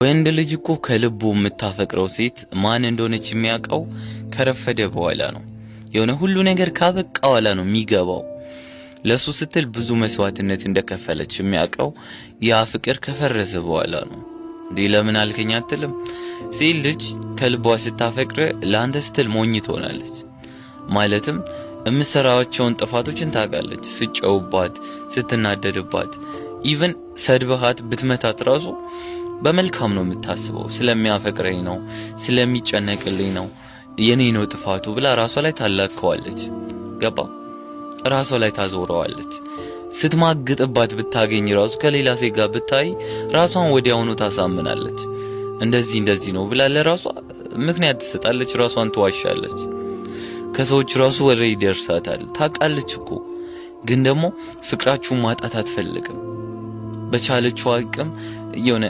ወንድ ልጅ እኮ ከልቡ የምታፈቅረው ሴት ማን እንደሆነች የሚያውቀው ከረፈደ በኋላ ነው። የሆነ ሁሉ ነገር ካበቃ በኋላ ነው የሚገባው። ለሱ ስትል ብዙ መስዋዕትነት እንደከፈለች የሚያውቀው ያ ፍቅር ከፈረሰ በኋላ ነው። እንዴ ለምን አልከኝ አትልም? ሴት ልጅ ከልቧ ስታፈቅር ለአንተ ስትል ሞኝ ትሆናለች። ማለትም የምትሰራቸውን ጥፋቶችን ታውቃለች። ስጨውባት፣ ስትናደድባት፣ ኢቭን ሰድበሃት ብትመታት ራሱ በመልካም ነው የምታስበው። ስለሚያፈቅረኝ ነው፣ ስለሚጨነቅልኝ ነው፣ የኔ ነው ጥፋቱ ብላ ራሷ ላይ ታላከዋለች። ገባ? ራሷ ላይ ታዞረዋለች። ስትማግጥባት ብታገኝ ራሱ ከሌላ ሴት ጋር ብታይ ራሷን ወዲያውኑ ታሳምናለች። እንደዚህ ነው ብላ ለራሷ ምክንያት ትሰጣለች። ራሷን ትዋሻለች። ከሰዎች ራሱ ወሬ ይደርሳታል። ታውቃለች እኮ ግን ደግሞ ፍቅራችሁን ማጣት አትፈልግም። በቻለችው አቅም የሆነ